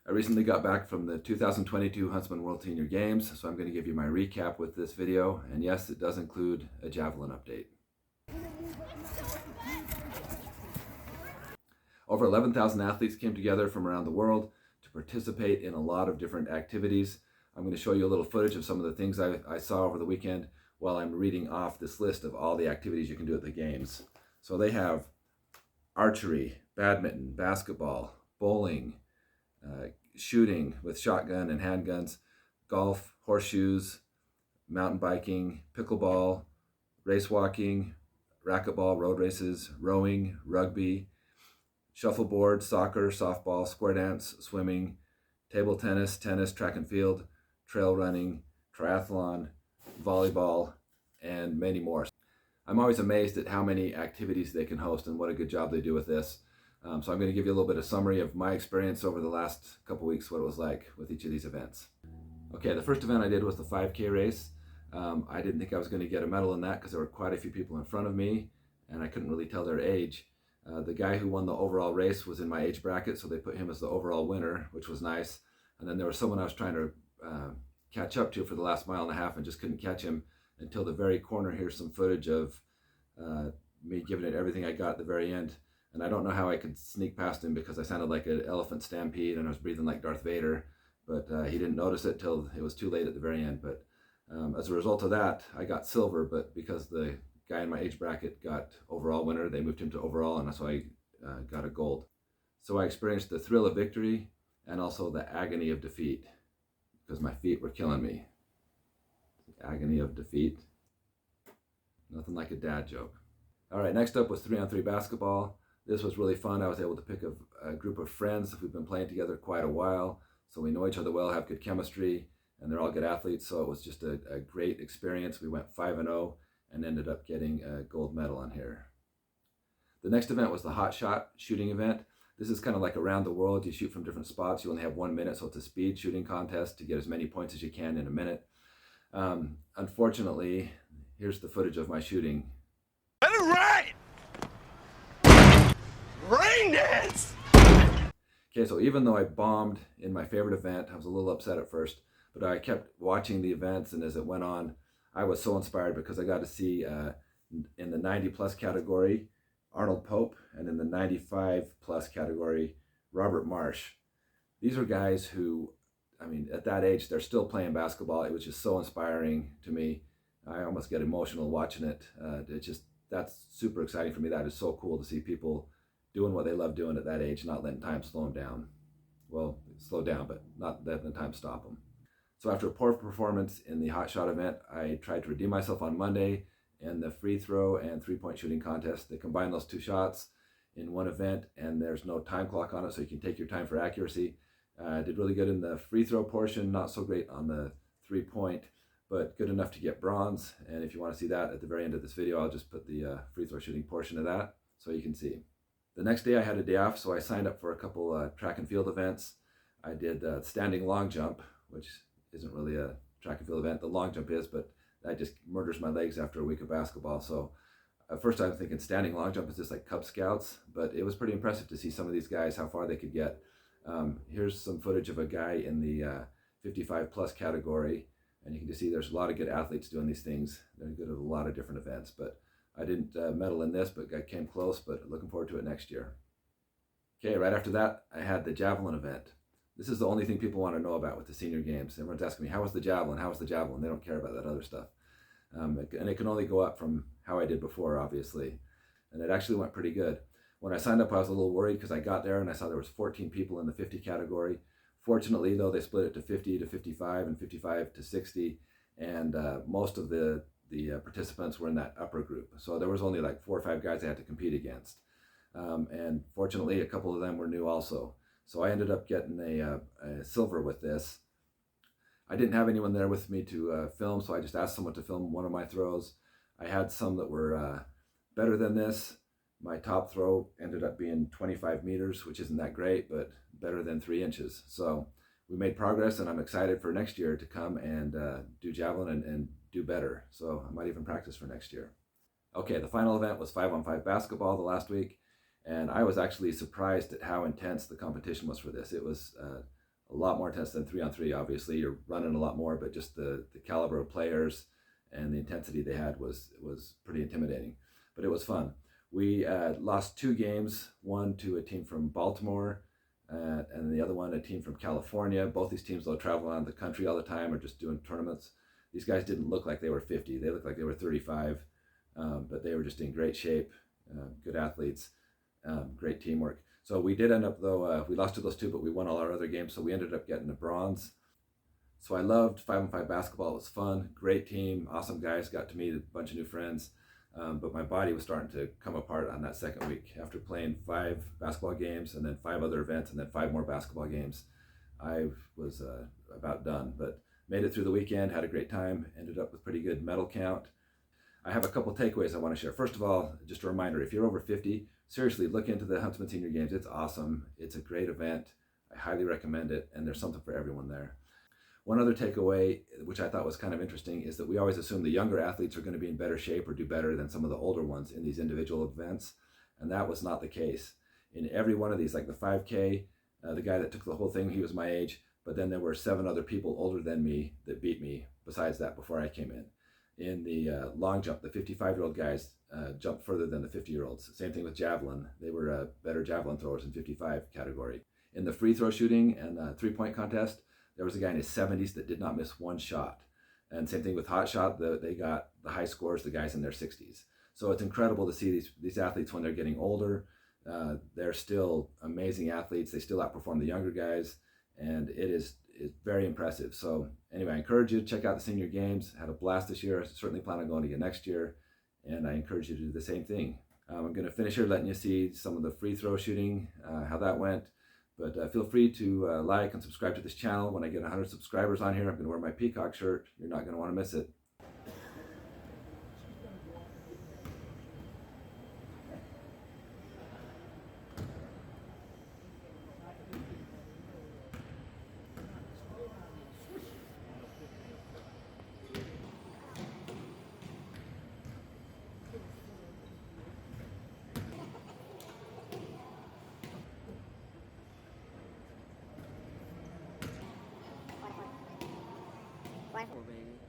I recently got back from the 2022 Huntsman Senior Games, so I'm going to give you my recap with this video, and yes, it does include a Javelin update. Over 11,000 athletes came together from around the world to participate in a lot of different activities. I'm going to show you a little footage of some of the things I saw over the weekend while I'm reading off this list of all the activities you can do at the games. So they have archery, badminton, basketball, bowling, shooting with shotgun and handguns, golf, horseshoes, mountain biking, pickleball, race walking, racquetball, road races, rowing, rugby, shuffleboard, soccer, softball, square dance, swimming, table tennis, tennis, track and field, trail running, triathlon, volleyball, and many more. I'm always amazed at how many activities they can host and what a good job they do with this. So I'm going to give you a little bit of summary of my experience over the last couple weeks, what it was like with each of these events. Okay, the first event I did was the 5K race. I didn't think I was going to get a medal in that because there were quite a few people in front of me and I couldn't really tell their age. The guy who won the overall race was in my age bracket, so they put him as the overall winner, which was nice. And then there was someone I was trying to catch up to for the last mile and a half and just couldn't catch him until the very corner. Here's some footage of me giving it everything I got at the very end. And I don't know how I could sneak past him because I sounded like an elephant stampede and I was breathing like Darth Vader, but he didn't notice it till it was too late at the very end. But as a result of that, I got silver, but because the guy in my age bracket got overall winner, they moved him to overall, and so I got a gold. So I experienced the thrill of victory and also the agony of defeat because my feet were killing me. Agony of defeat. Nothing like a dad joke. All right, next up was 3-on-3 basketball. This was really fun. I was able to pick a group of friends. We've been playing together quite a while, so we know each other well, have good chemistry, and they're all good athletes, so it was just a great experience. We went 5-0 and ended up getting a gold medal on here. The next event was the hot shot shooting event. This is kind of like around the world. You shoot from different spots. You only have 1 minute, so it's a speed shooting contest to get as many points as you can in a minute. Unfortunately, here's the footage of my shooting. Let it rain! Rain dance! Okay, so even though I bombed in my favorite event, I was a little upset at first, but I kept watching the events, and as it went on, I was so inspired because I got to see in the 90 plus category, Arnold Pope, and in the 95 plus category, Robert Marsh. These are guys who, I mean, at that age, they're still playing basketball. It was just so inspiring to me. I almost get emotional watching it. That's super exciting for me. That is so cool to see people doing what they love doing at that age, not letting time slow them down. Well, slow down, but not letting time stop them. So after a poor performance in the hot shot event, I tried to redeem myself on Monday in the free throw and 3-point shooting contest. They combine those two shots in one event, and there's no time clock on it, so you can take your time for accuracy. I did really good in the free throw portion, not so great on the 3-point, but good enough to get bronze. And if you want to see that at the very end of this video, I'll just put the free throw shooting portion of that so you can see. The next day I had a day off, so I signed up for a couple track and field events. I did standing long jump, which isn't really a track and field event. The long jump is, but that just murders my legs after a week of basketball. So at first I was thinking standing long jump is just like Cub Scouts, but it was pretty impressive to see some of these guys, how far they could get. Here's some footage of a guy in the 55 plus category, and you can just see there's a lot of good athletes doing these things. They're good at a lot of different events, but I didn't medal in this, but I came close, but looking forward to it next year. Okay, right after that, I had the Javelin event. This is the only thing people want to know about with the Senior Games. Everyone's asking me, how was the Javelin? How was the Javelin? They don't care about that other stuff. And it can only go up from how I did before, obviously. And it actually went pretty good. When I signed up, I was a little worried because I got there and I saw there was 14 people in the 50 category. Fortunately, though, they split it to 50 to 55 and 55 to 60. And most of the participants were in that upper group. So there was only like 4 or 5 guys I had to compete against. And fortunately, a couple of them were new also. So I ended up getting a silver with this. I didn't have anyone there with me to film, so I just asked someone to film one of my throws. I had some that were better than this. My top throw ended up being 25 meters, which isn't that great, but better than 3 inches. So we made progress, and I'm excited for next year to come and do Javelin and do better. So I might even practice for next year. Okay, the final event was 5-on-5 basketball the last week. And I was actually surprised at how intense the competition was for this. It was a lot more intense than 3-on-3. Obviously, you're running a lot more, but just the caliber of players and the intensity they had was pretty intimidating. But it was fun. We lost 2 games, one to a team from Baltimore, and the other one a team from California. Both these teams, though, travel around the country all the time or just doing tournaments. These guys didn't look like they were 50. They looked like they were 35, but they were just in great shape, good athletes, great teamwork. So we did end up, though, we lost to those 2, but we won all our other games, so we ended up getting a bronze. So I loved 5-on-5 basketball. It was fun, great team, awesome guys, got to meet a bunch of new friends. But my body was starting to come apart on that second week. After playing 5 basketball games and then 5 other events and then 5 more basketball games, I was about done. But made it through the weekend, had a great time, ended up with pretty good medal count. I have a couple takeaways I want to share. First of all, just a reminder, if you're over 50, seriously, look into the Huntsman Senior Games. It's awesome. It's a great event. I highly recommend it, and there's something for everyone there. One other takeaway, which I thought was kind of interesting, is that we always assume the younger athletes are going to be in better shape or do better than some of the older ones in these individual events, and that was not the case. In every one of these, like the 5K, the guy that took the whole thing, he was my age, but then there were 7 other people older than me that beat me besides that before I came in. In the long jump, the 55-year-old guys jumped further than the 50-year-olds. Same thing with Javelin. They were better javelin throwers in 55 category. In the free throw shooting and 3-point contest, there was a guy in his 70s that did not miss 1 shot. And same thing with hot shot, they got the high scores, the guys in their 60s. So it's incredible to see these athletes when they're getting older. They're still amazing athletes. They still outperform the younger guys, and it's very impressive. So anyway, I encourage you to check out the Senior Games. Had a blast this year. I certainly plan on going again next year, and I encourage you to do the same thing. I'm going to finish here letting you see some of the free throw shooting, how that went. But feel free to like and subscribe to this channel. When I get 100 subscribers on here, I'm going to wear my peacock shirt. You're not going to want to miss it. Baby.